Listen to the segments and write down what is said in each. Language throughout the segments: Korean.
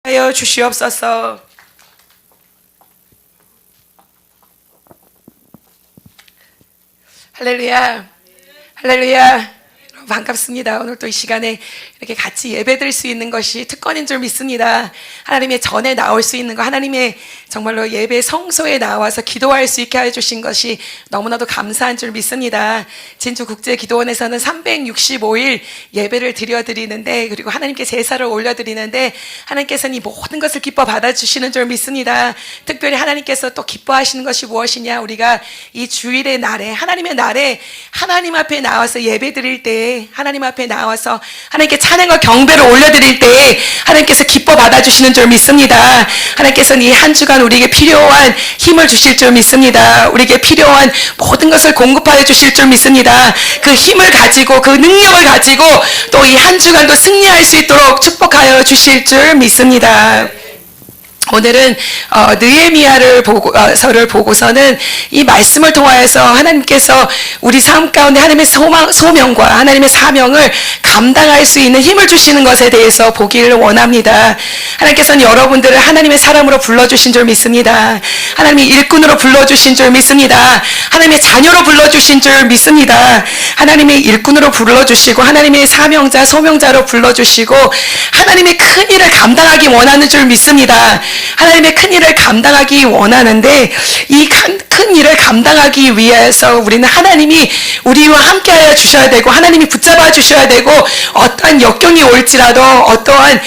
하여 주시옵소서. 할렐루야, 할렐루야. 반갑습니다. 오늘 또 이 시간에 이렇게 같이 예배드릴 수 있는 것이 특권인 줄 믿습니다. 하나님의 전에 나올 수 있는 거, 하나님의 정말로 예배 성소에 나와서 기도할 수 있게 해주신 것이 너무나도 감사한 줄 믿습니다. 진주국제기도원에서는 365일 예배를 드려드리는데, 그리고 하나님께 제사를 올려드리는데, 하나님께서는 이 모든 것을 기뻐 받아주시는 줄 믿습니다. 특별히 하나님께서 또 기뻐하시는 것이 무엇이냐, 우리가 이 주일의 날에, 하나님의 날에 하나님 앞에 나와서 예배 드릴 때, 하나님 앞에 나와서 하나님께 찬양과 경배를 올려드릴 때 하나님께서 기뻐 받아주시는 줄 믿습니다. 하나님께서는 이 한 주간 우리에게 필요한 힘을 주실 줄 믿습니다. 우리에게 필요한 모든 것을 공급하여 주실 줄 믿습니다. 그 힘을 가지고, 그 능력을 가지고 또 이 한 주간도 승리할 수 있도록 축복하여 주실 줄 믿습니다. 오늘은 느헤미야를 서를 보고서는 이 말씀을 통하여서 하나님께서 우리 삶 가운데 하나님의 소명과 하나님의 사명을 감당할 수 있는 힘을 주시는 것에 대해서 보기를 원합니다. 하나님께서는 여러분들을 하나님의 사람으로 불러주신 줄 믿습니다. 하나님의 일꾼으로 불러주신 줄 믿습니다. 하나님의 자녀로 불러주신 줄 믿습니다. 하나님의 일꾼으로 불러주시고, 하나님의 사명자, 소명자로 불러주시고, 하나님의 큰 일을 감당하기 원하는 줄 믿습니다. 하나님의 큰 일을 감당하기 원하는데, 이 큰 일을 감당하기 위해서 우리는 하나님이 우리와 함께하여 주셔야 되고, 하나님이 붙잡아 주셔야 되고, 어떠한 역경이 올지라도, 어떠한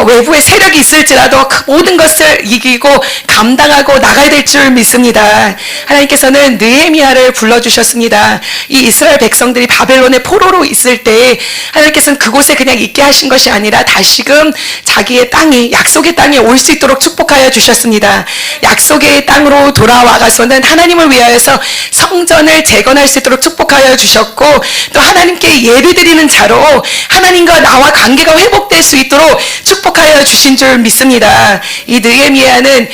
외부의 세력이 있을지라도 그 모든 것을 이기고 감당하고 나가야 될 줄 믿습니다. 하나님께서는 느헤미야를 불러주셨습니다. 이 이스라엘 백성들이 바벨론의 포로로 있을 때 하나님께서는 그곳에 그냥 있게 하신 것이 아니라 다시금 자기의 땅이, 약속의 땅에 올 수 있도록 축복하여 주셨습니다. 약속의 땅으로 돌아와가서는 하나님을 위하여서 성전을 재건할 수 있도록 축복하여 주셨고, 또 하나님께 예배드리는 자로 하나님과 나와 관계가 회복될 수 있도록 축복하여 주신 줄 믿습니다. 이 느헤미야는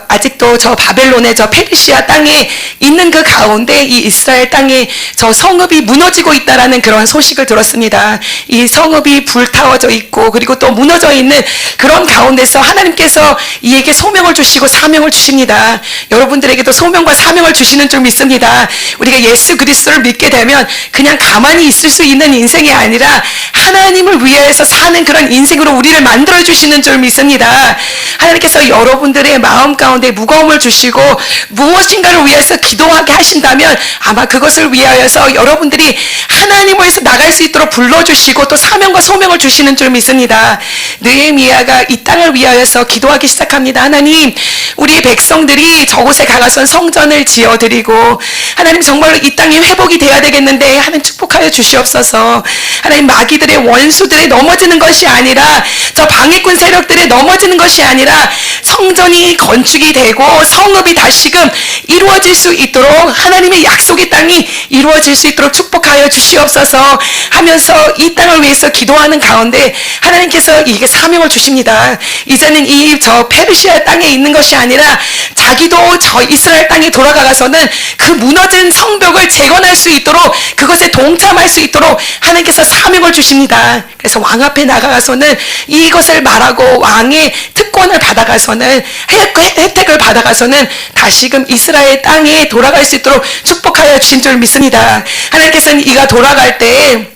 아직도 저 바벨론의 저 페르시아 땅에 있는 그 가운데 이 이스라엘 땅에 저 성읍이 무너지고 있다라는 그런 소식을 들었습니다. 이 성읍이 불타워져 있고, 그리고 또 무너져 있는 그런 가운데서 하나님께서 이에게 소명을 주시고 사명을 주십니다. 여러분들에게도 소명과 사명을 주시는 줄 믿습니다. 우리가 예수 그리스도를 믿게 되면 그냥 가만히 있을 수 있는 인생이 아니라 하나님을 위해서 사는 그런 인생으로 우리를 만들어 주시는 줄 믿습니다. 하나님께서 여러분들의 마음 가운데 무거움을 주시고 무엇인가를 위해서 기도하게 하신다면 아마 그것을 위하여서 여러분들이 하나님을 위해서 나갈 수 있도록 불러주시고 또 사명과 소명을 주시는 줄 믿습니다. 느헤미야가 이 땅을 위하여서 기도하기 시작합니다. 하나님, 우리 백성들이 저곳에 가서 성전을 지어드리고, 하나님 정말로 이 땅이 회복이 돼야 되겠는데 하나님 축복하여 주시옵소서. 하나님, 마귀들의 원수들의 넘어지는 것이 아니라, 저 방해꾼 세력들의 넘어지는 것이 아니라 성전이 건축이 되고 성읍이 다시금 이루어질 수 있도록, 하나님의 약속의 땅이 이루어질 수 있도록 축복하여 주시옵소서 하면서 이 땅을 위해서 기도하는 가운데 하나님께서 이게 사명을 주십니다. 이제는 이 저 페르시아 땅에 있는 것이 아니라 자기도 저 이스라엘 땅에 돌아가서는 그 무너진 성벽을 재건할 수 있도록, 그것에 동참할 수 있도록 하나님께서 사명을 주십니다. 그래서 왕 앞에 나가서는 이것을 말하고 왕의 특권을 받아가서는, 혜택을 받아가서는 다시금 이스라엘 땅에 돌아갈 수 있도록 축복하여 주신 줄 믿습니다. 하나님께서는 이가 돌아갈 때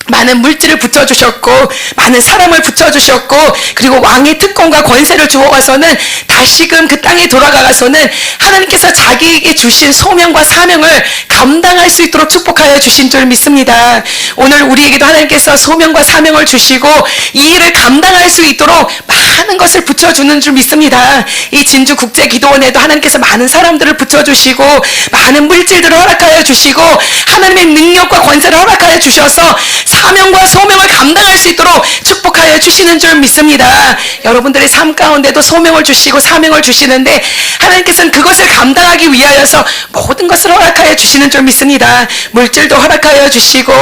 많은 물질을 붙여주셨고, 많은 사람을 붙여주셨고, 그리고 왕의 특권과 권세를 주어가서는 다시금 그 땅에 돌아가서는 하나님께서 자기에게 주신 소명과 사명을 감당할 수 있도록 축복하여 주신 줄 믿습니다. 오늘 우리에게도 하나님께서 소명과 사명을 주시고 이 일을 감당할 수 있도록 많은 것을 붙여주는 줄 믿습니다. 이 진주국제기도원에도 하나님께서 많은 사람들을 붙여주시고 많은 물질들을 허락하여 주시고 하나님의 능력과 권세를 허락하여 주셔서 사명과 소명을 감당할 수 있도록 축복하여 주시는 줄 믿습니다. 여러분들의 삶 가운데도 소명을 주시고 사명을 주시는데 하나님께서는 그것을 감당하기 위하여서 모든 것을 허락하여 주시는 줄 믿습니다. 물질도 허락하여 주시고,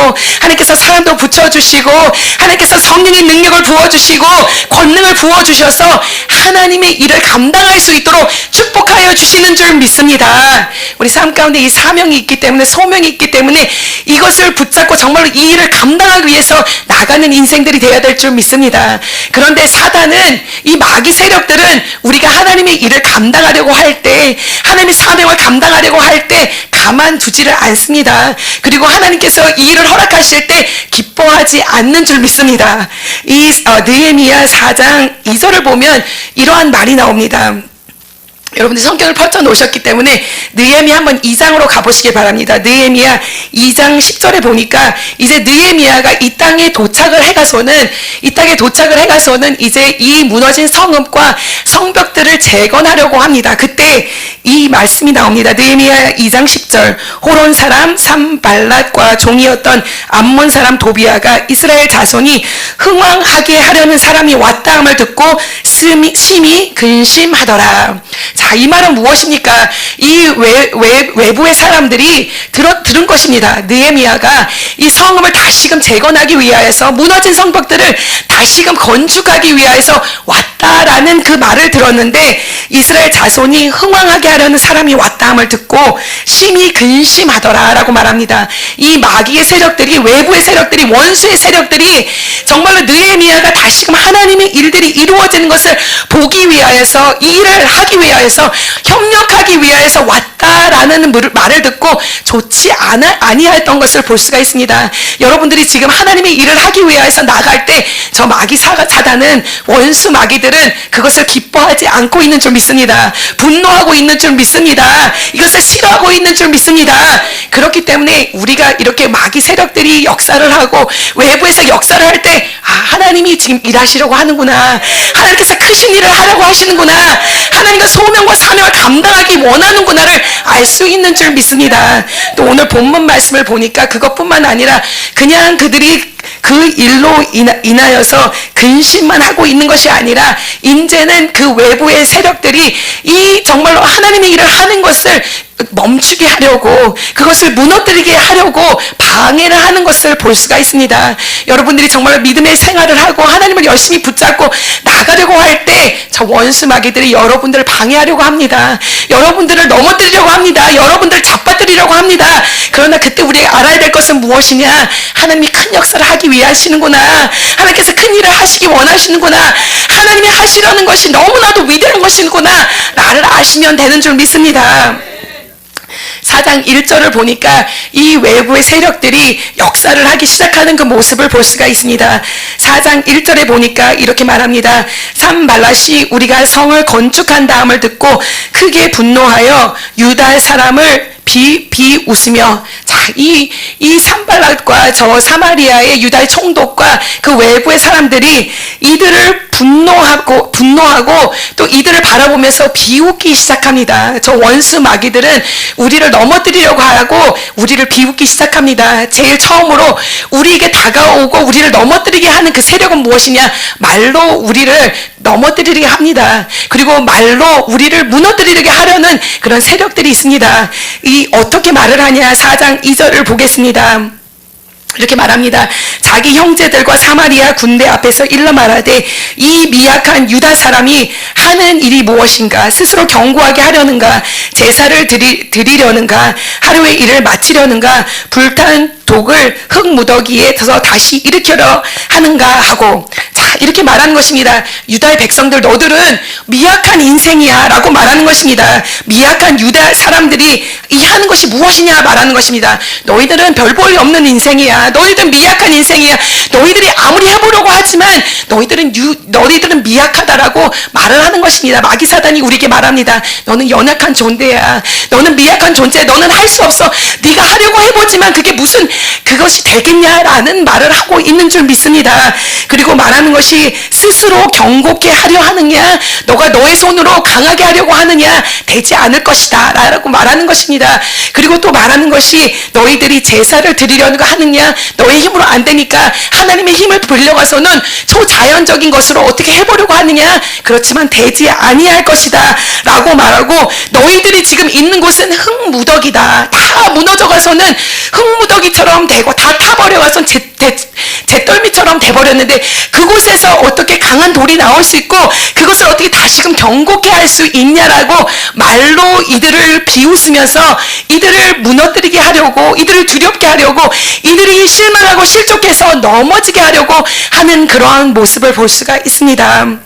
하나님께서 사람도 붙여주시고, 하나님께서 성령의 능력을 부어주시고 권능을 부어주시고 주셔서 하나님의 일을 감당할 수 있도록 축복하여 주시는 줄 믿습니다. 우리 삶 가운데 이 사명이 있기 때문에, 소명이 있기 때문에 이것을 붙잡고 정말로 이 일을 감당하기 위해서 나가는 인생들이 되어야 될 줄 믿습니다. 그런데 사단은, 이 마귀 세력들은 우리가 하나님의 일을 감당하려고 할 때, 하나님의 사명을 감당하려고 할 때 가만두지를 않습니다. 그리고 하나님께서 이 일을 허락하실 때 기뻐하지 않는 줄 믿습니다. 이 느헤미야 4장 2절을 보면 이러한 말이 나옵니다. 여러분들 성경을 펼쳐 놓으셨기 때문에 느헤미야 한번 2장으로 가보시기 바랍니다. 느헤미야 2장 10절에 보니까 이제 느헤미야가 이 땅에 도착을 해가서는 이제 이 무너진 성읍과 성벽들을 재건하려고 합니다. 그때 이 말씀이 나옵니다. 느헤미야 2장 10절, 호론 사람 산발랏과 종이었던 암몬 사람 도비아가 이스라엘 자손이 흥왕하게 하려는 사람이 왔다 함을 듣고 심히 근심하더라. 자, 이 말은 무엇입니까? 이 외부의 사람들이 들은 것입니다. 느헤미야가 이 성읍을 다시금 재건하기 위하여서, 무너진 성벽들을 다시금 건축하기 위하여서 왔다라는 그 말을 들었는데, 이스라엘 자손이 흥왕하게 하려는 사람이 왔다 함을 듣고 심히 근심하더라 라고 말합니다. 이 마귀의 세력들이, 외부의 세력들이, 원수의 세력들이 정말로 느헤미야가 다시금 하나님의 일들이 이루어지는 것을 보기 위하여서, 이 일을 하기 위하여서, 협력하기 위하여서 왔다라는 말을 듣고 좋지 아니했던 것을 볼 수가 있습니다. 여러분들이 지금 하나님의 일을 하기 위하여서 나갈 때 저 마귀 사단은, 원수 마귀들은 그것을 기뻐하지 않고 있는 줄 믿습니다. 분노하고 있는 줄 믿습니다. 이것을 싫어하고 있는 줄 믿습니다. 그렇기 때문에 우리가 이렇게 마귀 세력들이 역사를 하고 외부에서 역사를 할 때, 하나님이 지금 일하시려고 하는구나, 하나님께서 크신 일을 하려고 하시는구나, 하나님과 소명과 사명을 감당하기 원하는구나를 알 수 있는 줄 믿습니다. 또 오늘 본문 말씀을 보니까 그것뿐만 아니라 그냥 그들이 그 일로 인하여서 근심만 하고 있는 것이 아니라, 이제는 그 외부의 세력들이 이 정말로 하나님의 일을 하는 것을 멈추게 하려고, 그것을 무너뜨리게 하려고 방해를 하는 것을 볼 수가 있습니다. 여러분들이 정말 믿음의 생활을 하고 하나님을 열심히 붙잡고 나가려고 할 때 저 원수 마귀들이 여러분들을 방해하려고 합니다. 여러분들을 넘어뜨리려고 합니다. 여러분들을 잡아뜨리려고 합니다. 그러나 그때 우리가 알아야 될 것은 무엇이냐? 하나님이 큰 역사를 하기 위해 하시는구나, 하나님께서 큰 일을 하시기 원하시는구나, 하나님이 하시려는 것이 너무나도 위대한 것이구나 나를 아시면 되는 줄 믿습니다. 4장 1절을 보니까 이 외부의 세력들이 역사를 하기 시작하는 그 모습을 볼 수가 있습니다. 4장 1절에 보니까 이렇게 말합니다. 산발랏이 우리가 성을 건축한 다음을 듣고 크게 분노하여 유다 사람을 비웃으며, 자, 이 산발랏과 저 사마리아의 유다의 총독과 그 외부의 사람들이 이들을 분노하고 또 이들을 바라보면서 비웃기 시작합니다. 저 원수 마귀들은 우리를 넘어뜨리려고 하고 우리를 비웃기 시작합니다. 제일 처음으로 우리에게 다가오고 우리를 넘어뜨리게 하는 그 세력은 무엇이냐? 말로 우리를 넘어뜨리게 합니다. 그리고 말로 우리를 무너뜨리게 하려는 그런 세력들이 있습니다. 어떻게 말을 하냐? 4장 2절을 보겠습니다. 이렇게 말합니다. 자기 형제들과 사마리아 군대 앞에서 일러 말하되 이 미약한 유다 사람이 하는 일이 무엇인가? 스스로 경고하게 하려는가? 제사를 드리려는가? 하루의 일을 마치려는가? 불탄 독을 흙무더기에 서 다시 일으키려 하는가 하고, 자, 이렇게 말하는 것입니다. 유다의 백성들, 너들은 미약한 인생이야 라고 말하는 것입니다. 미약한 유다 사람들이 이 하는 것이 무엇이냐 말하는 것입니다. 너희들은 별 볼이 없는 인생이야. 너희들은 미약한 인생이야. 너희들이 아무리 해보려고 하지만 너희들은 미약하다라고 말을 하는 것입니다. 마귀 사단이 우리에게 말합니다. 너는 연약한 존재야. 너는 미약한 존재야. 너는 할 수 없어. 네가 하려고 해보지만 그게 무슨 그것이 되겠냐라는 말을 하고 있는 줄 믿습니다. 그리고 말하는 것이 스스로 경고케 하려 하느냐, 너가 너의 손으로 강하게 하려고 하느냐, 되지 않을 것이다 라고 말하는 것입니다. 그리고 또 말하는 것이 너희들이 제사를 드리려는 거 하느냐, 너의 힘으로 안 되니까 하나님의 힘을 빌려가서는 초자연적인 것으로 어떻게 해보려고 하느냐, 그렇지만 되지 아니할 것이다 라고 말하고, 너희들이 지금 있는 곳은 흙무더기다. 다 무너져가서는 흙무더기처럼 되고 다 타버려가서는 잿더미처럼 돼버렸는데 그곳에서 어떻게 강한 돌이 나올 수 있고 그것을 어떻게 다시금 경고케 할 수 있냐라고 말로 이들을 비웃으면서 이들을 무너뜨리게 하려고, 이들을 두렵게 하려고, 이들이 실망하고 실족해서 넘어지게 하려고 하는 그러한 모습을 볼 수가 있습니다.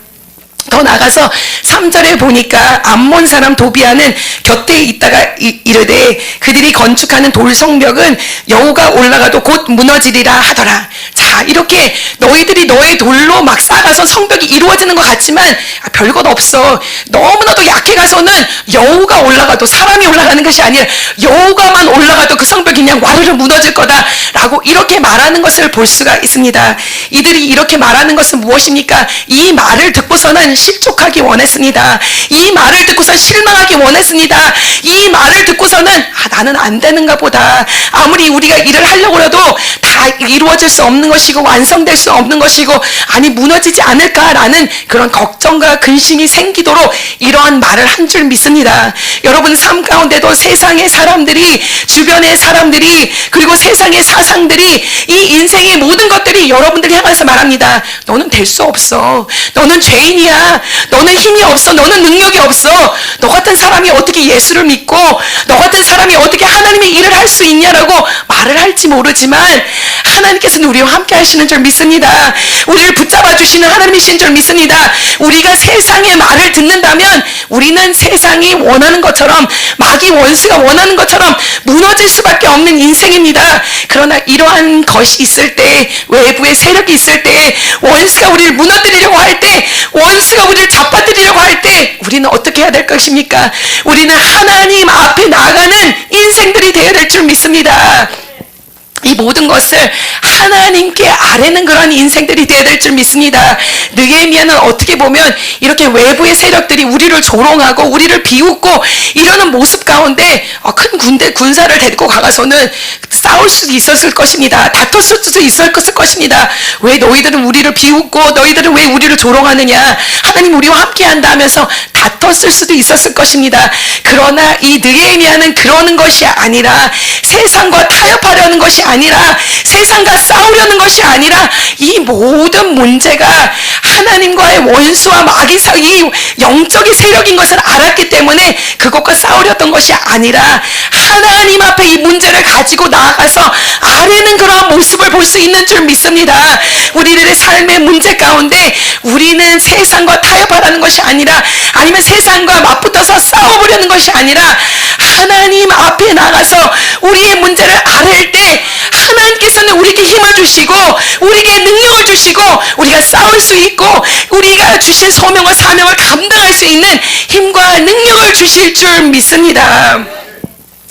더 나가서 3절에 보니까 암몬 사람 도비아는 곁에 있다가 이르되 그들이 건축하는 돌성벽은 여호가 올라가도 곧 무너지리라 하더라. 자, 이렇게 너희들이 너의 돌로 막 쌓아서 성벽이 이루어지는 것 같지만 별것 없어. 너무나도 약해가서는 여호가 올라가도, 사람이 올라가는 것이 아니라 여호가만 올라가도 그 성벽이 그냥 와르르 무너질 거다라고 이렇게 말하는 것을 볼 수가 있습니다. 이들이 이렇게 말하는 것은 무엇입니까? 이 말을 듣고서는 실족하기 원했습니다. 이 말을 듣고서 실망하기 원했습니다. 이 말을 듣고서는 나는 안 되는가 보다. 아무리 우리가 일을 하려고 해도 다 이루어질 수 없는 것이고 완성될 수 없는 것이고 아니 무너지지 않을까라는 그런 걱정과 근심이 생기도록 이러한 말을 한 줄 믿습니다. 여러분 삶 가운데도 세상의 사람들이, 주변의 사람들이, 그리고 세상의 사상들이, 이 인생의 모든 것들이 여러분들을 향해서 말합니다. 너는 될 수 없어. 너는 죄인이야. 너는 힘이 없어. 너는 능력이 없어. 너 같은 사람이 어떻게 예수를 믿고 너 같은 사람이 어떻게 하나님의 일을 할 수 있냐라고 말을 할지 모르지만 하나님께서는 우리와 함께 하시는 줄 믿습니다. 우리를 붙잡아 주시는 하나님이신 줄 믿습니다. 우리가 세상의 말을 듣는다면 우리는 세상이 원하는 것처럼, 마귀 원수가 원하는 것처럼 무너질 수밖에 없는 인생입니다. 그러나 이러한 것이 있을 때, 외부의 세력이 있을 때, 원수가 우리를 무너뜨리려고 할 때, 원수가 우리를 잡아뜨리려고 할 때 우리는 어떻게 해야 될 것입니까? 우리는 하나님 앞에 나아가는 인생들이 되어야 될 줄 믿습니다. 이 모든 것을 하나님께 아뢰는 그런 인생들이 되어야 될 줄 믿습니다. 느헤미야는 어떻게 보면 이렇게 외부의 세력들이 우리를 조롱하고 우리를 비웃고 이러는 모습 가운데 큰 군사를 데리고 가서는 싸울 수도 있었을 것입니다. 다퉜을 수도 있을 것입니다. 왜 너희들은 우리를 비웃고 너희들은 왜 우리를 조롱하느냐, 하나님 우리와 함께한다 하면서 다퉜을 수도 있었을 것입니다. 그러나 이 느헤미야는 그러는 것이 아니라, 세상과 타협하려는 것이 아니라, 세상과 싸우려는 것이 아니라, 이 모든 문제가 하나님과의 원수와 마귀 사이 영적인 세력인 것을 알았기 때문에 그것과 싸우려던 것이 아니라 하나님 앞에 이 문제를 가지고 나아가서 아뢰는 그러한 모습을 볼 수 있는 줄 믿습니다. 우리들의 삶의 문제 가운데 우리는 세상과 타협하라는 것이 아니라, 아니면 세상과 맞붙어서 싸워보려는 것이 아니라 하나님 앞에 나가서 우리의 문제를 아뢰을 때 하나님께서는 우리에게 힘을 주시고 우리에게 능력을 주시고 우리가 싸울 수 있고 우리가 주신 소명과 사명을 감당할 수 있는 힘과 능력을 주실 줄 믿습니다.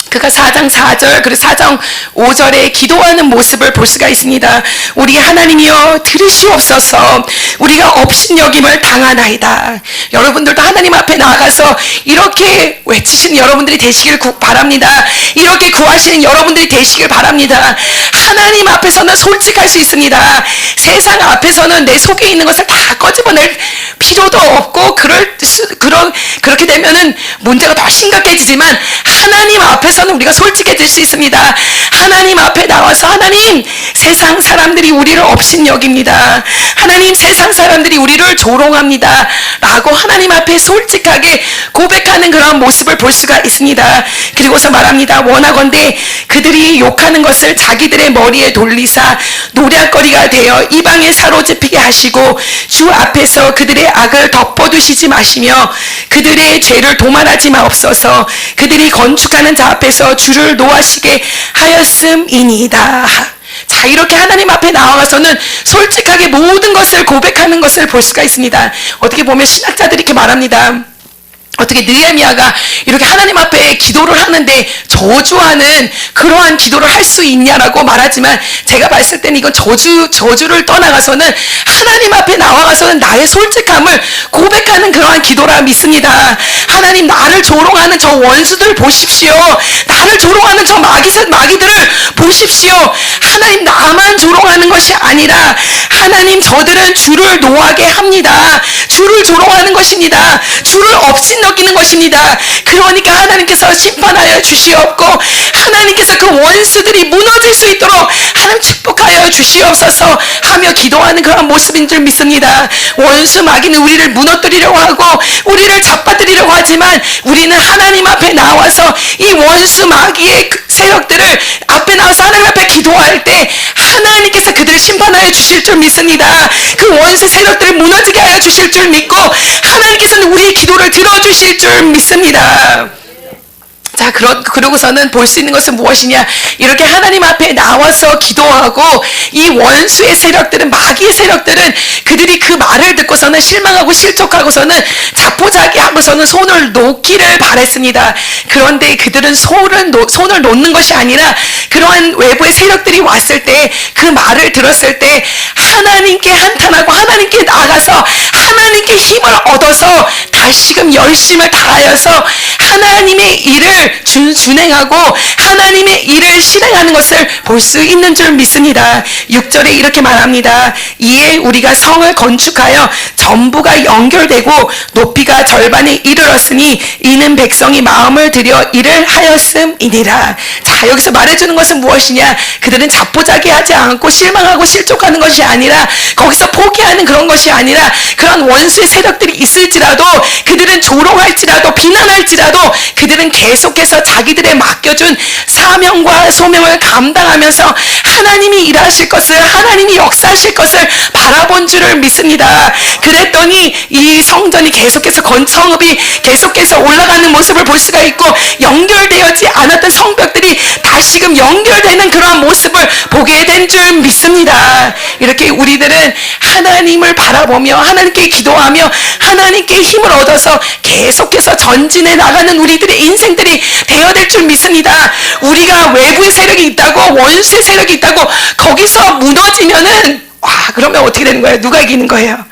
그가 4장 4절 그리고 4장 5절에 기도하는 모습을 볼 수가 있습니다. 우리 하나님이여 들으시옵소서. 우리가 업신여김을 당하나이다. 여러분들도 하나님 앞에 나아가서 이렇게 외치시는 여러분들이 되시길 바랍니다. 이렇게 구하시는 여러분들이 되시길 바랍니다. 하나님 앞에서는 솔직할 수 있습니다. 세상 앞에서는 내 속에 있는 것을 다 꺼집어낼 필요도 없고 그렇게 되면은 문제가 더 심각해지지만 하나님 앞에서는 우리가 솔직해질 수 있습니다. 하나님 앞에 나와서 하나님, 세상 사람들이 우리를 업신여깁니다. 하나님, 세상 사람들이 우리를 조롱합니다. 라고 하나님 앞에 솔직하게 고백하는 그런 모습을 볼 수가 있습니다. 그리고서 말합니다. 원하건대 그들이 욕하는 것을 자기들의 머리에 돌리사 노략거리가 되어 이방에 사로잡히게 하시고 주 앞에서 그들의 악을 덮어두시지 마시며 그들의 죄를 도말하지 마옵소서. 그들이 건축하는 자 앞에서 주를 노하시게 하였음이니이다. 자, 이렇게 하나님 앞에 나와서는 솔직하게 모든 것을 고백하는 것을 볼 수가 있습니다. 어떻게 보면 신학자들이 이렇게 말합니다. 어떻게 느헤미야가 이렇게 하나님 앞에 기도를 하는데 저주하는 그러한 기도를 할 수 있냐라고 말하지만, 제가 봤을 때는 이건 저주를 떠나가서는 하나님 앞에 나와가서는 나의 솔직함을 고백하는 그러한 기도라 믿습니다. 하나님, 나를 조롱하는 저 원수들 보십시오. 나를 조롱하는 저 마귀들을 보십시오. 하나님, 나만 조롱하는 것이 아니라 하나님, 저들은 주를 노하게 합니다. 주를 조롱하는 것입니다. 주를 업신여기는 꺾이는 것입니다. 그러니까 하나님께서 심판하여 주시옵고 하나님께서 그 원수들이 무너질 수 있도록 하나님 축복하여 주시옵소서 하며 기도하는 그런 모습인 줄 믿습니다. 원수 마귀는 우리를 무너뜨리려고 하고 우리를 잡아뜨리려고 하지만 우리는 하나님 앞에 나와서 이 원수 마귀의 세력들을 앞에 나와서 하나님 앞에 기도할 때 하나님께서 그들을 심판하여 주실 줄 믿습니다. 그 원수 세력들을 무너지게 하여 주실 줄 믿고 하나님께서는 우리의 기도를 들어주실 줄 믿습니다. 자, 그러고서는 볼 수 있는 것은 무엇이냐? 이렇게 하나님 앞에 나와서 기도하고 이 원수의 세력들은, 마귀의 세력들은 그들이 그 말을 듣고서는 실망하고 실족하고서는 자포자기하고서는 손을 놓기를 바랬습니다. 그런데 그들은 손을 놓는 것이 아니라 그러한 외부의 세력들이 왔을 때 그 말을 들었을 때 하나님께 한탄하고 하나님께 나가서 하나님께 힘을 얻어서 다시금 열심을 다하여서 하나님의 일을 준행하고 하나님의 일을 실행하는 것을 볼 수 있는 줄 믿습니다. 6절에 이렇게 말합니다. 이에 우리가 성을 건축하여 전부가 연결되고 높이가 절반에 이르렀으니 이는 백성이 마음을 들여 일을 하였음이니라. 자, 여기서 말해주는 것은 무엇이냐? 그들은 자포자기하지 않고 실망하고 실족하는 것이 아니라 거기서 포기하는 그런 것이 아니라 그런 원수의 세력들이 있을지라도 그들은 조롱할지라도 비난할지라도 그들은 계속해서 자기들의 맡겨준 사명과 소명을 감당하면서 하나님이 일하실 것을, 하나님이 역사하실 것을 바라본 줄을 믿습니다. 그랬더니 이 성전이 계속해서 성읍이 계속해서 올라가는 모습을 볼 수가 있고 연결되어지 않았던 성벽들이 다시금 연결되는 그러한 모습을 보게 된 줄 믿습니다. 이렇게 우리들은 하나님을 바라보며 하나님께 기도하며 하나님께 힘을 얻어서 계속해서 전진해 나가는 우리들의 인생들이 되어야 될 줄 믿습니다. 우리가 외부의 세력이 있다고, 원수의 세력이 있다고 거기서 무너지면은 그러면 어떻게 되는 거예요? 누가 이기는 거예요?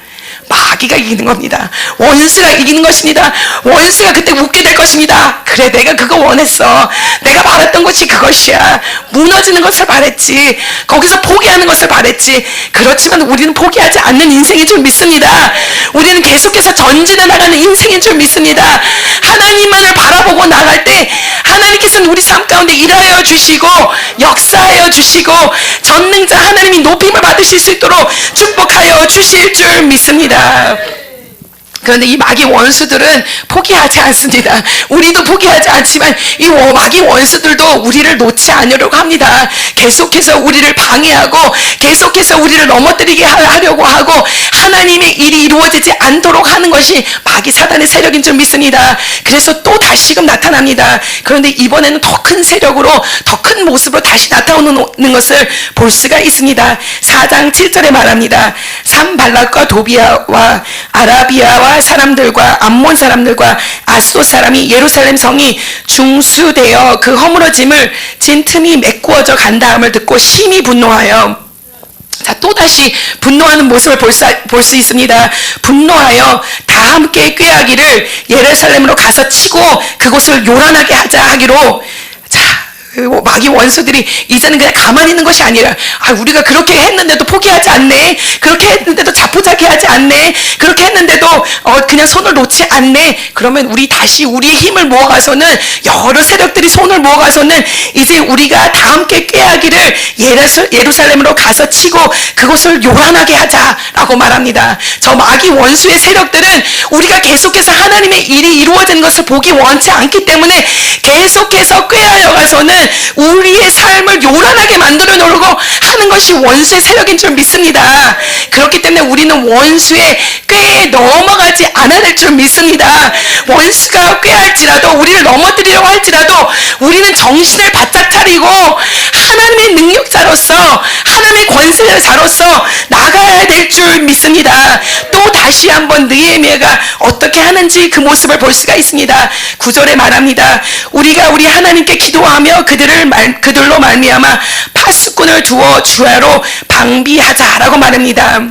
마귀가 이기는 겁니다. 원수가 이기는 것입니다. 원수가 그때 웃게 될 것입니다. 그래, 내가 그거 원했어. 내가 바랐던 것이 그것이야. 무너지는 것을 바랬지. 거기서 포기하는 것을 바랬지. 그렇지만 우리는 포기하지 않는 인생인 줄 믿습니다. 우리는 계속해서 전진해 나가는 인생인 줄 믿습니다. 하나님만을 바라보고 나갈 때 하나님께서는 우리 삶 가운데 일하여 주시고 역사하여 주시고 전능자 하나님이 높임을 받으실 수 있도록 축복하여 주실 줄 믿습니다. 그런데 이 마귀 원수들은 포기하지 않습니다. 우리도 포기하지 않지만 이 마귀 원수들도 우리를 놓지 않으려고 합니다. 계속해서 우리를 방해하고 계속해서 우리를 넘어뜨리게 하려고 하고 하나님의 일이 이루어지지 않도록 하는 것이 마귀 사단의 세력인 줄 믿습니다. 그래서 또 다시금 나타납니다. 그런데 이번에는 더 큰 세력으로 더 큰 모습으로 다시 나타오는 것을 볼 수가 있습니다. 4장 7절에 말합니다. 산발락과 도비아와 아라비아와 사람들과 암몬 사람들과 아소 사람이 예루살렘 성이 중수되어 그 허물어짐을 진 틈이 메꾸어져 간다함을 듣고 심히 분노하여, 자, 또다시 분노하는 모습을 볼 수 있습니다. 분노하여 다 함께 꾀하기를 예루살렘으로 가서 치고 그곳을 요란하게 하자 하기로. 자, 마귀 원수들이 이제는 그냥 가만히 있는 것이 아니라 우리가 그렇게 했는데도 포기하지 않네, 그렇게 했는데도 자포자기하지 않네, 그렇게 했는데도 그냥 손을 놓지 않네. 그러면 우리 다시 우리의 힘을 모아가서는, 여러 세력들이 손을 모아가서는 이제 우리가 다 함께 꾀하기를 예루살렘으로 가서 치고 그곳을 요란하게 하자라고 말합니다. 저 마귀 원수의 세력들은 우리가 계속해서 하나님의 일이 이루어지는 것을 보기 원치 않기 때문에 계속해서 꾀하여 가서는 우리의 삶을 요란하게 만들어 놓으려고 하는 것이 원수의 세력인 줄 믿습니다. 그렇기 때문에 우리는 원수의 꾀에 넘어가지 않아야 될 줄 믿습니다. 원수가 꾀할지라도, 우리를 넘어뜨리려고 할지라도 우리는 정신을 바짝 차리고 하나님의 능력자로서, 하나님의 권세자로서 나가야 될 줄 믿습니다. 또 다시 한번 느헤미야가 어떻게 하는지 그 모습을 볼 수가 있습니다. 9절에 말합니다. 우리가 우리 하나님께 기도하며 그들로 말미암아 파수꾼을 두어 주야로 방비하자라고 말합니다.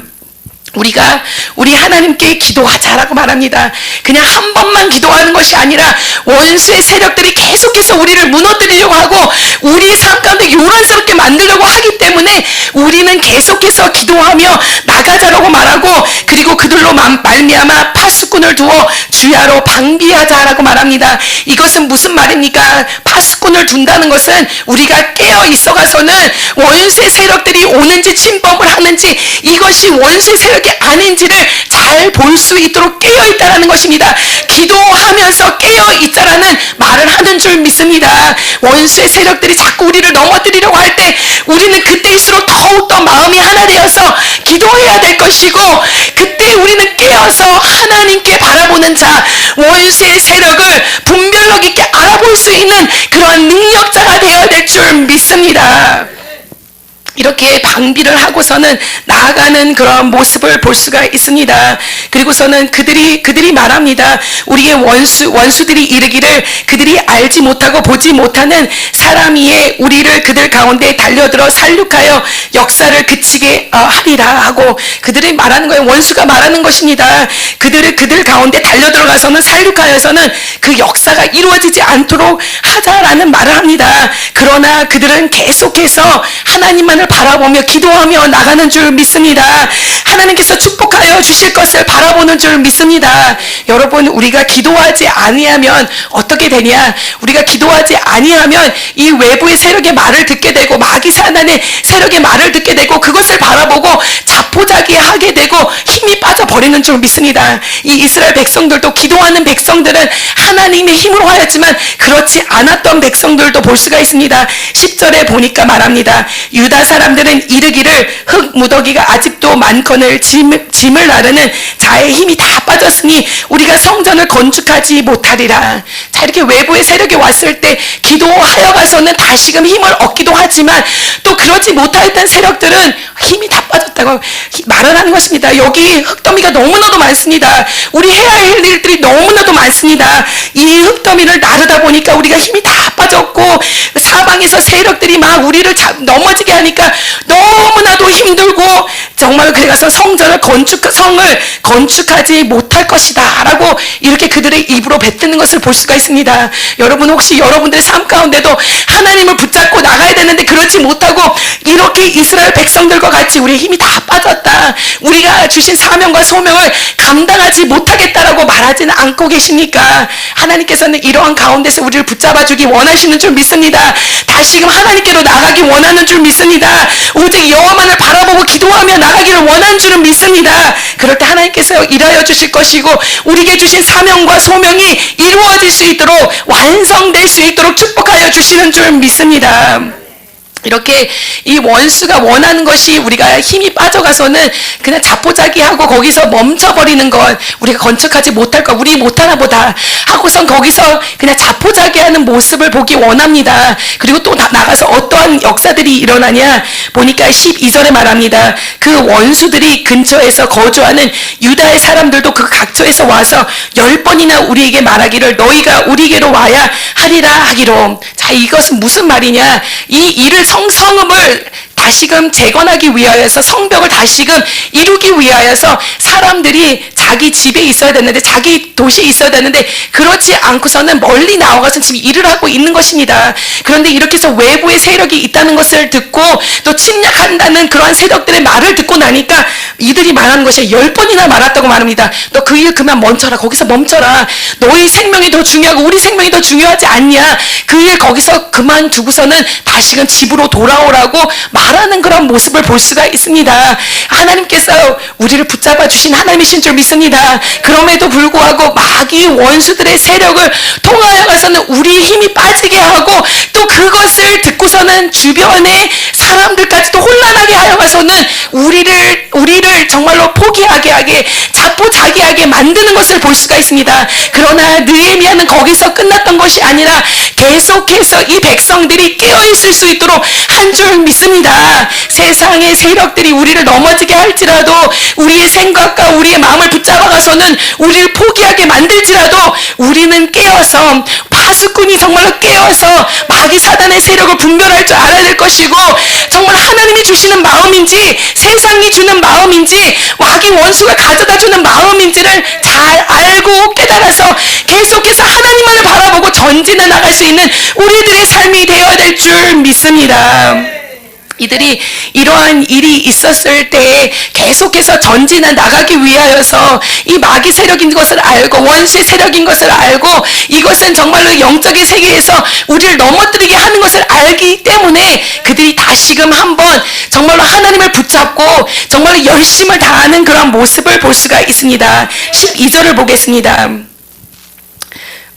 우리 하나님께 기도하자라고 말합니다. 그냥 한 번만 기도하는 것이 아니라 원수의 세력들이 계속해서 우리를 무너뜨리려고 하고 우리 삶 가운데 요란스럽게 만들려고 하기 때문에 우리는 계속해서 기도하며 나가자라고 말하고, 그리고 그들로 말미암아 파수꾼을 두어 주야로 방비하자라고 말합니다. 이것은 무슨 말입니까? 파수꾼을 둔다는 것은 우리가 깨어 있어가서는 원수의 세력들이 오는지 침범을 하는지 이것이 원수의 세력이 아닌지를 잘 볼 수 있도록 깨어있다라는 것입니다. 기도하면서 깨어있자라는 말을 하는 줄 믿습니다. 원수의 세력들이 자꾸 우리를 넘어뜨리려고 할 때 우리는 그때일수록 더욱더 마음이 하나 되어서 기도해야 될 것이고, 그때 우리는 깨어서 하나님께 바라보는 자, 원수의 세력을 분별력 있게 알아볼 수 있는 그러한 능력자가 되어야 될 줄 믿습니다. 이렇게 방비를 하고서는 나아가는 그런 모습을 볼 수가 있습니다. 그리고서는 그들이 말합니다. 우리의 원수들이 이르기를 그들이 알지 못하고 보지 못하는 사람 위에 우리를 그들 가운데 달려들어 살육하여 역사를 그치게 하리라 하고, 그들이 말하는 거예요. 원수가 말하는 것입니다. 그들 가운데 달려들어가서는 살육하여서는 그 역사가 이루어지지 않도록 하자라는 말을 합니다. 그러나 그들은 계속해서 하나님만을 바라보며 기도하며 나가는 줄 믿습니다. 하나님께서 축복하여 주실 것을 바라보는 줄 믿습니다. 여러분, 우리가 기도하지 아니하면 어떻게 되냐? 우리가 기도하지 아니하면 이 외부의 세력의 말을 듣게 되고 마귀 사단의 세력의 말을 듣게 되고 그것을 바라보고 자포자기하게 되고 힘이 빠져버리는 줄 믿습니다. 이 이스라엘 백성들도, 기도하는 백성들은 하나님의 힘으로 하였지만 그렇지 않았던 백성들도 볼 수가 있습니다. 10절에 보니까 말합니다. 유다 사람들은 이르기를 흙 무더기가 아직도 많거늘 짐을 나르는 자의 힘이 다 빠졌으니 우리가 성전을 건축하지 못하리라. 자, 이렇게 외부의 세력이 왔을 때 기도하여 가서는 다시금 힘을 얻기도 하지만 또 그러지 못하였던 세력들은 힘이 다 빠졌다고 말을 하는 것입니다. 여기 흙더미가 너무나도 많습니다. 우리 해야 할 일들이 너무나도 많습니다. 이 흙더미를 나르다 보니까 우리가 힘이 다 빠졌고 사방에서 세력들이 막 우리를 넘어지게 하니까 너무나도 힘들고 정말 그래서 성을 건축하지 못할 것이다 라고 이렇게 그들의 입으로 뱉는 것을 볼 수가 있습니다. 여러분, 혹시 여러분들의 삶 가운데도 하나님을 붙잡고 나가야 되는데 그렇지 못하고 이렇게 이스라엘 백성들과 같이 우리의 힘이 다 빠졌다, 우리가 주신 사명과 소명을 감당하지 못하겠다라고 말하지는 않고 계십니까? 하나님께서는 이러한 가운데서 우리를 붙잡아주기 원하시는 줄 믿습니다. 다시금 하나님께로 나가기 원하는 줄 믿습니다. 오직 여호와만을 바라보고 기도하며 나가기를 원하는 줄은 믿습니다. 그럴 때 하나님께서 일하여 주실 것이고 우리에게 주신 사명과 소명이 이루어질 수 있도록, 완성될 수 있도록 축복하여 주시는 줄 믿습니다. 이렇게 이 원수가 원하는 것이 우리가 힘이 빠져가서는 그냥 자포자기하고 거기서 멈춰버리는 것, 우리가 건축하지 못할 것, 우리 못하나 보다 하고선 거기서 그냥 자포자기하는 모습을 보기 원합니다. 그리고 또 나가서 어떠한 역사들이 일어나냐 보니까 12절에 말합니다. 그 원수들이 근처에서 거주하는 유다의 사람들도 그 각처에서 와서 10번이나 우리에게 말하기를 너희가 우리에게로 와야 하리라 하기로. 자, 이것은 무슨 말이냐? 이 일을 성음을 다시금 재건하기 위하여서, 성벽을 다시금 이루기 위하여서 사람들이 자기 집에 있어야 되는데, 자기 도시에 있어야 되는데 그렇지 않고서는 멀리 나와가서 지금 일을 하고 있는 것입니다. 그런데 이렇게 해서 외부의 세력이 있다는 것을 듣고 또 침략한다는 그러한 세력들의 말을 듣고 나니까 이들이 말하는 것이 10번이나 말았다고 말합니다. 너 그 일 그만 멈춰라. 거기서 멈춰라. 너희 생명이 더 중요하고 우리 생명이 더 중요하지 않냐. 그 일 거기서 그만두고서는 다시금 집으로 돌아오라고 말하는 그런 모습을 볼 수가 있습니다. 하나님께서 우리를 붙잡아 주신 하나님이신 줄 믿습니다. 그럼에도 불구하고 마귀 원수들의 세력을 통하여 가서는 우리의 힘이 빠지게 하고 또 그것을 듣고서는 주변의 사람들까지도 혼란하게 하여 가서는 우리를 정말로 포기하게 하게, 자포자기하게 만드는 것을 볼 수가 있습니다. 그러나 느헤미야는 거기서 끝났던 것이 아니라 계속해서 이 백성들이 깨어있을 수 있도록 한 줄 믿습니다. 세상의 세력들이 우리를 넘어지게 할지라도, 우리의 생각과 우리의 마음을 붙잡아가서는 우리를 포기하게 만들지라도 우리는 깨어서 파수꾼이 정말로 깨어서 마귀 사단의 세력을 분별할 줄 알아야 될 것이고, 정말 하나님이 주시는 마음인지 세상이 주는 마음인지 마귀 원수가 가져다 주는 마음인지를 잘 알고 깨달아서 계속해서 하나님만을 바라보고 전진해 나갈 수 있는 우리들의 삶이 되어야 될 줄 믿습니다. 이들이 이러한 일이 있었을 때 계속해서 전진해 나가기 위하여서 이 마귀 세력인 것을 알고 원수의 세력인 것을 알고 이것은 정말로 영적인 세계에서 우리를 넘어뜨리게 하는 것을 알기 때문에 그들이 다시금 한번 정말로 하나님을 붙잡고 정말로 열심을 다하는 그런 모습을 볼 수가 있습니다. 12절을 보겠습니다.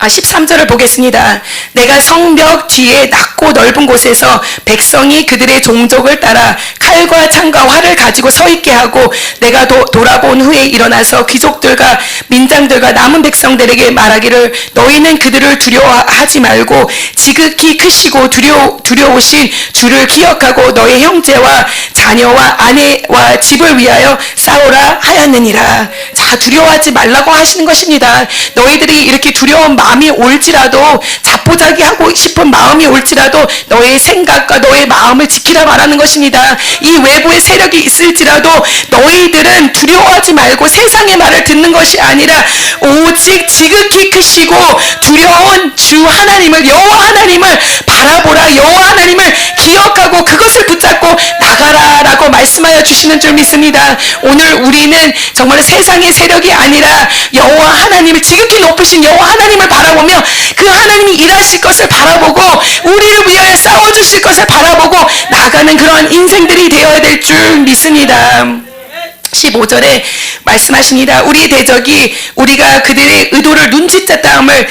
13절을 보겠습니다. 내가 성벽 뒤에 낮고 넓은 곳에서 백성이 그들의 종족을 따라 칼과 창과 활을 가지고 서 있게 하고 내가 돌아본 후에 일어나서 귀족들과 민장들과 남은 백성들에게 말하기를 너희는 그들을 두려워하지 말고 지극히 크시고 두려우신 주를 기억하고 너의 형제와 자녀와 아내와 집을 위하여 싸우라 하였느니라. 자, 두려워하지 말라고 하시는 것입니다. 너희들이 이렇게 두려운 마음이 올지라도 자포자기하고 싶은 마음이 올지라도 너의 생각과 너의 마음을 지키라 말하는 것입니다. 이 외부의 세력이 있을지라도 너희들은 두려워하지 말고 세상의 말을 듣는 것이 아니라 오직 지극히 크시고 두려운 주 하나님을 여호와 하나님을 바라보라. 여호와 하나님을 기억하고 그것을 붙잡고 나가라라고 말씀하여 주시는 줄 믿습니다. 오늘 우리는 정말 세상의 세력이 아니라 여호와 하나님을 지극히 높으신 여호와 하나님을 바라보며 그 하나님이 일하실 것을 바라보고 우리를 위하여 싸워주실 것을 바라보고 나가는 그러한 인생들이 되어야 될 줄 믿습니다. 15절에 말씀하십니다. 우리 대적이 우리가 그들의 의도를 눈치챘다함을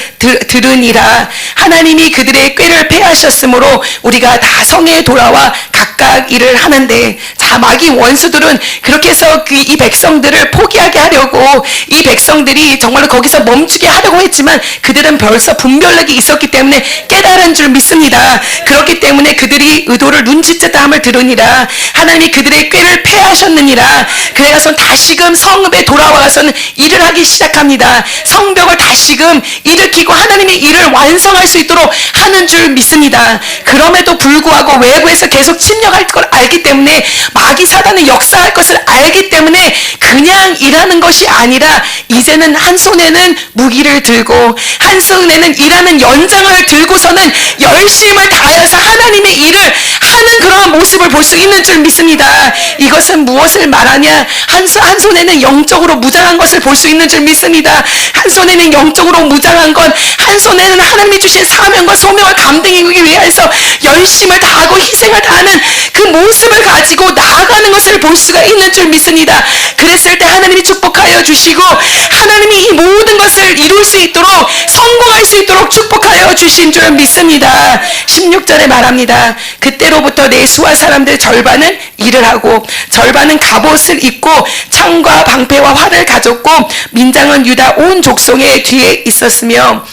들으니라. 하나님이 그들의 꾀를 패하셨으므로 우리가 다 성에 돌아와 각각 일을 하는데, 자, 마귀 원수들은 그렇게 해서 이 백성들을 포기하게 하려고 이 백성들이 정말로 거기서 멈추게 하려고 했지만 그들은 벌써 분별력이 있었기 때문에 깨달은 줄 믿습니다. 그렇기 때문에 그들이 의도를 눈치챘다함을 들으니라. 하나님이 그들의 꾀를 패하셨느니라. 그래서 다시금 성읍에 돌아와서는 일을 하기 시작합니다. 성벽을 다시금 일으키고 하나님의 일을 완성할 수 있도록 하는 줄 믿습니다. 그럼에도 불구하고 외부에서 계속 침략할 걸 알기 때문에 마귀 사단은 역사할 것을 알기 때문에 그냥 일하는 것이 아니라 이제는 한 손에는 무기를 들고 한 손에는 일하는 연장을 들고서는 열심을 다하여서 하나님의 일을 하는 그런 모습을 볼 수 있는 줄 믿습니다. 이것은 무엇을 말하냐? 한 손에는 영적으로 무장한 것을 볼 수 있는 줄 믿습니다. 한 손에는 영적으로 무장한 것, 한 손에는 하나님이 주신 사명과 소명을 감당하기 위해서 열심을 다하고 희생을 다하는 그 모습을 가지고 나아가는 것을 볼 수가 있는 줄 믿습니다. 그랬을 때 하나님이 축복하여 주시고 하나님이 이 모든 것을 이룰 수 있도록 성공할 수 있도록 축복하여 주신 줄 믿습니다. 16절에 말합니다. 그때로부터 내 수하 사람들 절반은 일을 하고 절반은 갑옷을 입고 창과 방패와 활을 가졌고 민장은 유다 온 족속의 뒤에 있었으며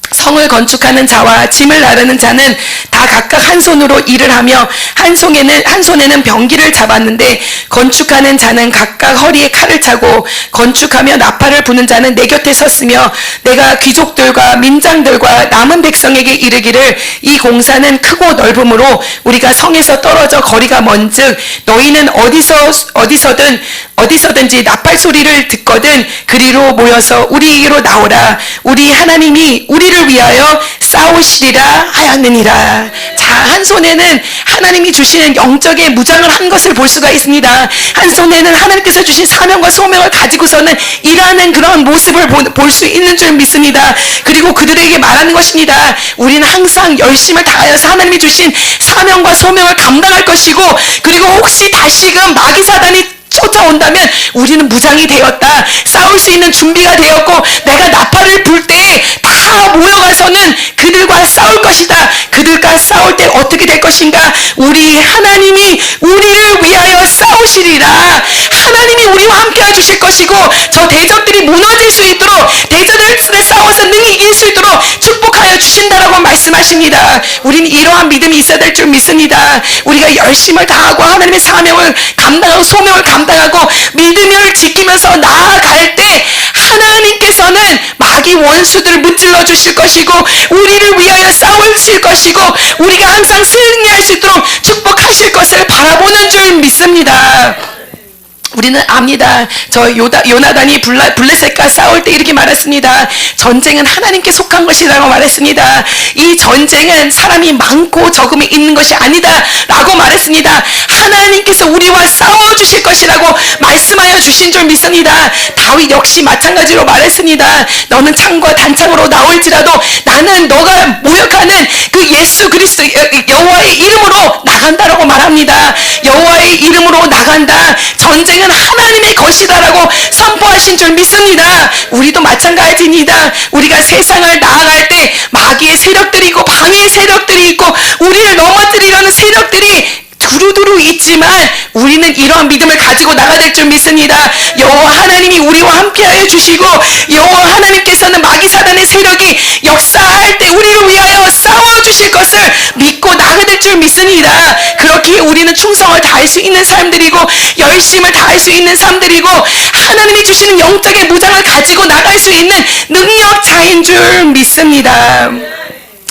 성을 건축하는 자와 짐을 나르는 자는 다 각각 한 손으로 일을 하며 한 손에는 병기를 잡았는데 건축하는 자는 각각 허리에 칼을 차고 건축하며 나팔을 부는 자는 내 곁에 섰으며 내가 귀족들과 민장들과 남은 백성에게 이르기를 이 공사는 크고 넓음으로 우리가 성에서 떨어져 거리가 먼즉 너희는 어디서든지 나팔 소리를 듣거든 그리로 모여서 우리에게로 나오라. 우리 하나님이 우리를 위하여 싸우시리라 하였느니라. 자, 한 손에는 하나님이 주시는 영적의 무장을 한 것을 볼 수가 있습니다. 한 손에는 하나님께서 주신 사명과 소명을 가지고서는 일하는 그런 모습을 볼 수 있는 줄 믿습니다. 그리고 그들에게 말하는 것입니다. 우리는 항상 열심을 다하여서 하나님이 주신 사명과 소명을 감당할 것이고 그리고 혹시 다시금 마귀 사단이 쫓아온다면 우리는 무장이 되었다. 싸울 수 있는 준비가 되었고 내가 나팔을 불 때 다 모여가서는 그들과 싸울 것이다. 그들과 싸울 때 어떻게 될 것인가? 우리 하나님이 우리를 위하여 싸우시리라. 하나님이 우리와 함께 해주실 것이고 저 대적들이 무너질 수 있도록 대적들에 싸워서 능히 이길 수 있도록 축복하여 주신다라고 말씀하십니다. 우리는 이러한 믿음이 있어야 될 줄 믿습니다. 우리가 열심을 다하고 하나님의 사명을 감당하고 소명을 감당하고 믿음을 지키면서 나아갈 때 하나님께서는 마귀 마귀 원수들을 무찔러 주실 것이고 우리를 위하여 싸우실 것이고 우리가 항상 승리할 수 있도록 축복하실 것을 바라보는 줄 믿습니다. 우리는 압니다. 저 요나단이 블레셋과 싸울 때 이렇게 말했습니다. 전쟁은 하나님께 속한 것이라고 말했습니다. 이 전쟁은 사람이 많고 적음이 있는 것이 아니다 라고 말했습니다. 하나님께서 우리와 싸워주실 것이라고 말씀하여 주신 줄 믿습니다. 다윗 역시 마찬가지로 말했습니다. 너는 창과 단창으로 나올지라도 나는 너가 모욕하는 그 예수 그리스도 여호와의 이름으로 나간다라고 말합니다. 여호와의 이름으로 나간다. 전쟁은 하나님의 것이다라고 선포하신 줄 믿습니다. 우리도 마찬가지입니다. 우리가 세상을 나아갈 때 마귀의 세력들이 있고 방해의 세력들이 있고 우리를 넘어뜨리려는 세력들이 두루두루 있지만 우리는 이러한 믿음을 가지고 나가야 될 줄 믿습니다. 여호와 하나님이 우리와 함께하여 주시고 여호와 하나님께서는 마귀 사단의 세력이 역사할 때 우리를 위하여 싸워주실 것을 믿고 나가야 될 줄 믿습니다. 그렇게 우리는 충성을 다할 수 있는 사람들이고 열심을 다할 수 있는 사람들이고 하나님이 주시는 영적의 무장을 가지고 나갈 수 있는 능력자인 줄 믿습니다.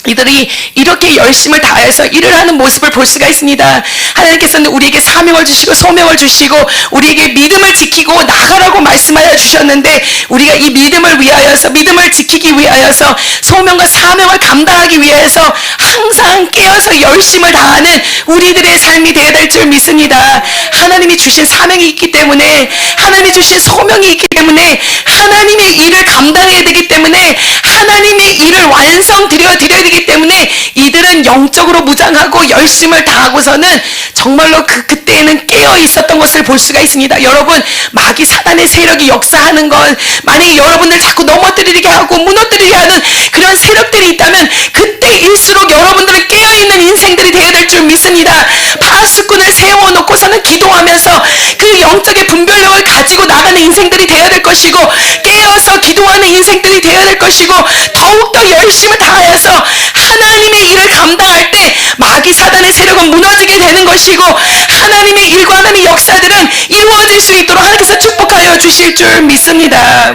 이들이 이렇게 열심을 다해서 일을 하는 모습을 볼 수가 있습니다. 하나님께서는 우리에게 사명을 주시고 소명을 주시고 우리에게 믿음을 지키고 나가라고 말씀하여 주셨는데 우리가 이 믿음을 위하여서 믿음을 지키기 위하여서 소명과 사명을 감당하기 위해서 항상 깨어서 열심을 다하는 우리들의 삶이 되어야 될 줄 믿습니다. 하나님이 주신 사명이 있기 때문에 하나님이 주신 소명이 있기 때문에 하나님의 일을 감당해야 되기 때문에 하나님의 일을 완성드려야 되기 때문에 이들은 영적으로 무장하고 열심을 다하고서는 정말로 그때에는 깨어 있었던 것을 볼 수가 있습니다. 여러분 마귀 사단의 세력이 역사하는 건 만약에 여러분들 자꾸 넘어뜨리게 하고 무너뜨리게 하는 그런 세력들이 있다면 그때일수록 여러분들은 깨어있는 인생들이 되어야 될 줄 믿습니다. 파수꾼을 세워놓고서는 기도하면서 그 영적의 분별력을 가지고 나가는 인생들이 되어야 될 것이고 깨어서 기도하는 인생들이 되어야 될 것이고 더욱더 열심을 다하여서 하나님의 일을 감당할 때 마귀 사단의 세력은 무너지게 되는 것이고 하나님의 일과 하나님의 역사들은 이루어질 수 있도록 하나님께서 축복하여 주실 줄 믿습니다.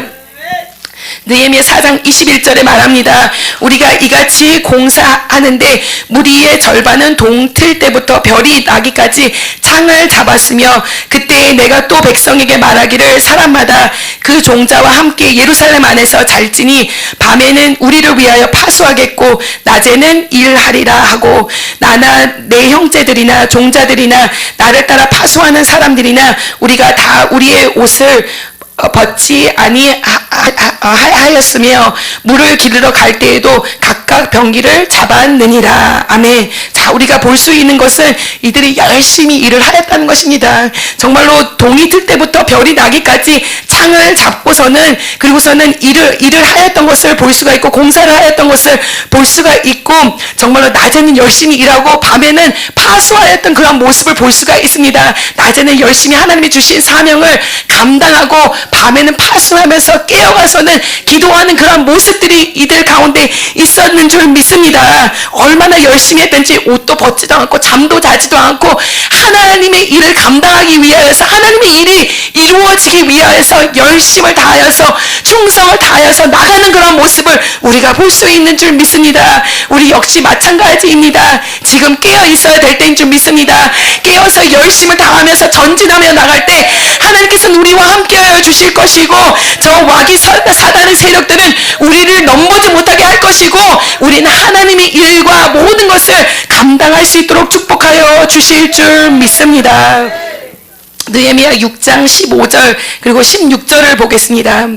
느헤미야 4장 21절에 말합니다. 우리가 이같이 공사하는데 무리의 절반은 동틀 때부터 별이 나기까지 창을 잡았으며 그때 내가 또 백성에게 말하기를 사람마다 그 종자와 함께 예루살렘 안에서 잘지니 밤에는 우리를 위하여 파수하겠고 낮에는 일하리라 하고 나나 내 형제들이나 종자들이나 나를 따라 파수하는 사람들이나 우리가 다 우리의 옷을 벗지 아니하였으며 물을 기르러 갈 때에도 각각 병기를 잡았느니라. 아멘. 자, 우리가 볼 수 있는 것은 이들이 열심히 일을 하였다는 것입니다. 정말로 동이 틀 때부터 별이 나기까지 창을 잡고서는 그리고서는 일을 하였던 것을 볼 수가 있고 공사를 하였던 것을 볼 수가 있고 정말로 낮에는 열심히 일하고 밤에는 파수하였던 그런 모습을 볼 수가 있습니다. 낮에는 열심히 하나님이 주신 사명을 감당하고 밤에는 파수하면서 깨어가서는 기도하는 그런 모습들이 이들 가운데 있었는 줄 믿습니다. 얼마나 열심히 했든지 옷도 벗지도 않고 잠도 자지도 않고 하나님의 일을 감당하기 위하여서 하나님의 일이 이루어지기 위하여서 열심을 다하여서 충성을 다하여서 나가는 그런 모습을 우리가 볼 수 있는 줄 믿습니다. 우리 역시 마찬가지입니다. 지금 깨어 있어야 될 때인 줄 믿습니다. 깨어서 열심을 다하면서 전진하며 나갈 때 하나님께서는 우리와 함께하여 주실 것이고 저 마귀 사단의 세력들은 우리를 넘보지 못하게 할 것이고 우리는 하나님의 일과 모든 것을 감당할 수 있도록 축복하여 주실 줄 믿습니다. 느헤미야 6장 15절 그리고 16절을 보겠습니다.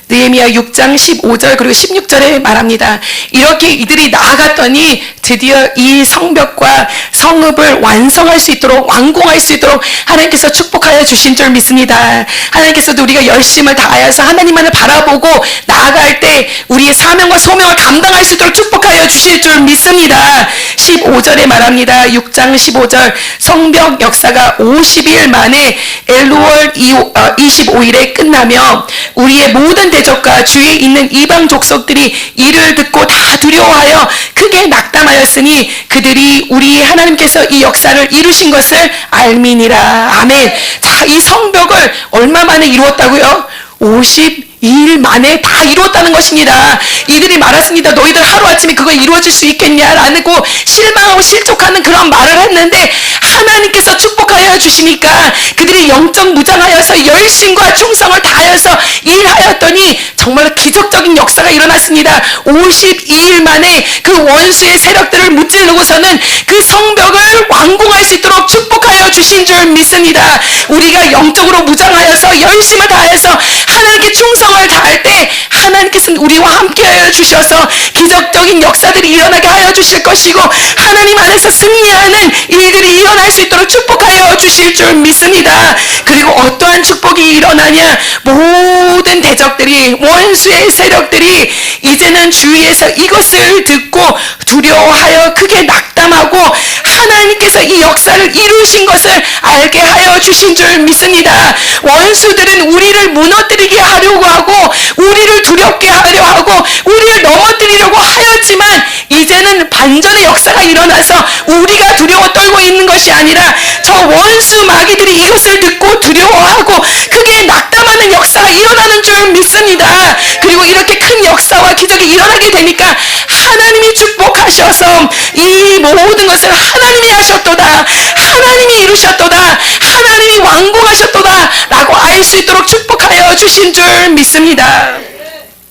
느헤미야 6장 15절 그리고 16절에 말합니다. 이렇게 이들이 나아갔더니 드디어 이 성벽과 성읍을 완성할 수 있도록 완공할 수 있도록 하나님께서 축복하여 주신 줄 믿습니다. 하나님께서도 우리가 열심을 다하여서 하나님만을 바라보고 나아갈 때 우리의 사명과 소명을 감당할 수 있도록 축복하여 주실 줄 믿습니다. 15절에 말합니다. 6장 15절 성벽 역사가 50일 만에 엘루월 25일에 끝나며 우리의 모든 대적과 주위에 있는 이방 족속들이 이를 듣고 다 두려워하여 크게 낙담하였으니 그들이 우리 하나님께서 이 역사를 이루신 것을 알미니라. 아멘. 자, 이 성벽을 얼마 만에 이루었다고요? 50 2일 만에 다 이루었다는 것입니다. 이들이 말했습니다. 너희들 하루아침에 그거 이루어질 수 있겠냐라고 실망하고 실족하는 그런 말을 했는데 하나님께서 축복하여 주시니까 그들이 영적 무장하여서 열심과 충성을 다하여서 일하였더니 정말로 기적적인 역사가 일어났습니다. 52일 만에 그 원수의 세력들을 무찌르고서는 그 성벽을 완공할 수 있도록 축복하여 주신 줄 믿습니다. 우리가 영적으로 무장하여서 열심을 다해서 하나님께 충성을 다할 때 하나님께서는 우리와 함께하여 주셔서 기적적인 역사들이 일어나게 하여 주실 것이고 하나님 안에서 승리하는 일들이 일어날 수 있도록 축복하여 주실 줄 믿습니다. 그리고 어떠한 축복이 일어나냐, 모든 대적들이, 원수의 세력들이 이제는 주위에서 이것을 듣고 두려워하여 크게 낙담하고 하나님께서 이 역사를 이루신 것을 알게 하여 주신 줄 믿습니다. 원수들은 우리를 무너뜨리게 하려고 하고 우리를 두렵게 하려 하고 우리를 넘어뜨리려고 하였지만 이제는 반전의 역사가 일어나서 우리가 두려워 떨고 있는 것이 아니라 저 원수 마귀들이 이것을 듣고 두려워하고 크게 낙담하는 역사가 일어나는 줄 믿습니다. 그리고 이렇게 큰 역사와 기적이 일어나게 되니까 하나님이 축복하셔서 이 모든 것을 하나님이 하셨도다, 하나님이 이루셨도다, 하나님이 완공하셨도다 라고 알 수 있도록 축복하여 주신 줄 믿습니다.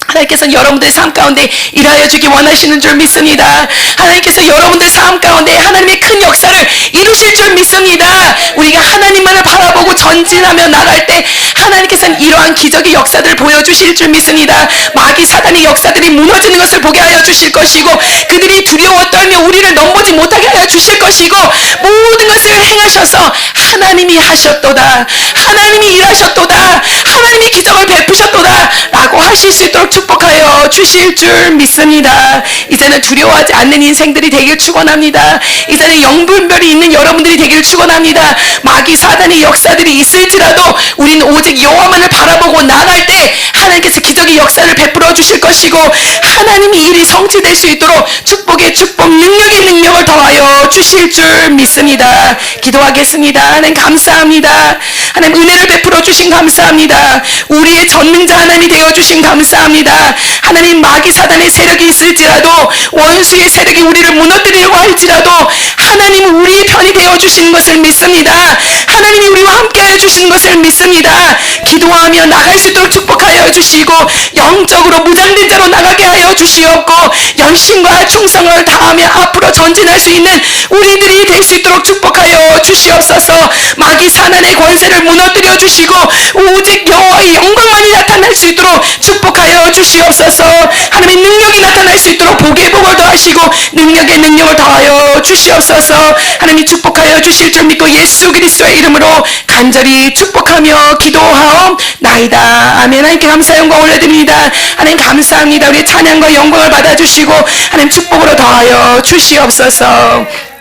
하나님께서는 여러분들의 삶 가운데 일하여 주기 원하시는 줄 믿습니다. 하나님께서 여러분들 삶 가운데 하나님의 큰 역사를 이루실 줄 믿습니다. 우리가 하나님만을 바라보고 전진하며 나갈 때 하나님께서는 이러한 기적의 역사들을 보여주실 줄 믿습니다. 마귀 사단의 역사들이 무너지는 것을 보게 하여 주실 것이고 그들이 두려워 떨며 우리를 넘보지 못하게 하여 주실 것이고 모든 것을 행하셔서 하나님이 하셨도다, 하나님이 일하셨도다, 하나님이 기적을 베푸셨도다 라고 하실 수 있도록 축복하여 주실 줄 믿습니다. 이제는 두려워하지 않는 인생들이 되길 축원합니다. 이제는 영분별이 있는 여러분들이 되길 축원합니다. 마귀 사단의 역사들이 있을지라도 우리는 오직 여호와만을 바라보고 나갈 때 하나님께서 기적의 역사를 베풀어 주실 것이고 하나님이 일이 성취될 수 있도록 축복의 축복, 능력의 능력을 더하여 주실 줄 믿습니다. 기도하겠습니다. 하나님 감사합니다. 하나님 은혜를 베풀어 주신 감사합니다. 우리의 전능자 하나님이 되어 주신 감사합니다. 하나님 마귀 사단의 세력이 있을지라도 원수의 세력이 우리를 무너뜨리려고 할지라도 하나님은 우리의 편이 되어 주시는 것을 믿습니다. 하나님이 우리와 함께하여 주시는 것을 믿습니다. 기도하며 나갈 수 있도록 축복하여 주시고 영적으로 무장된 자로 나가게 하여 주시옵고 열심과 충성을 다하며 앞으로 전진할 수 있는 우리들이 될 수 있도록 축복하여 주시옵소서. 마귀 사단의 권세를 무너뜨려 주시고 오직 여호와의 영광만이 나타날 수 있도록 축복하여 주시옵소서. 하나님의 능력이 나타날 수 있도록 복의 복을 더하시고 능력의 능력을 더하여 주시옵소서. 하나님이 축복하여 주실 줄 믿고 예수 그리스도의 이름으로 간절히 축복하며 기도하옵나이다. 아멘. 하나님께 감사 영광 올려드립니다. 하나님 감사합니다. 우리의 찬양과 영광을 받아주시고 하나님 축복으로 더하여 주시옵소서.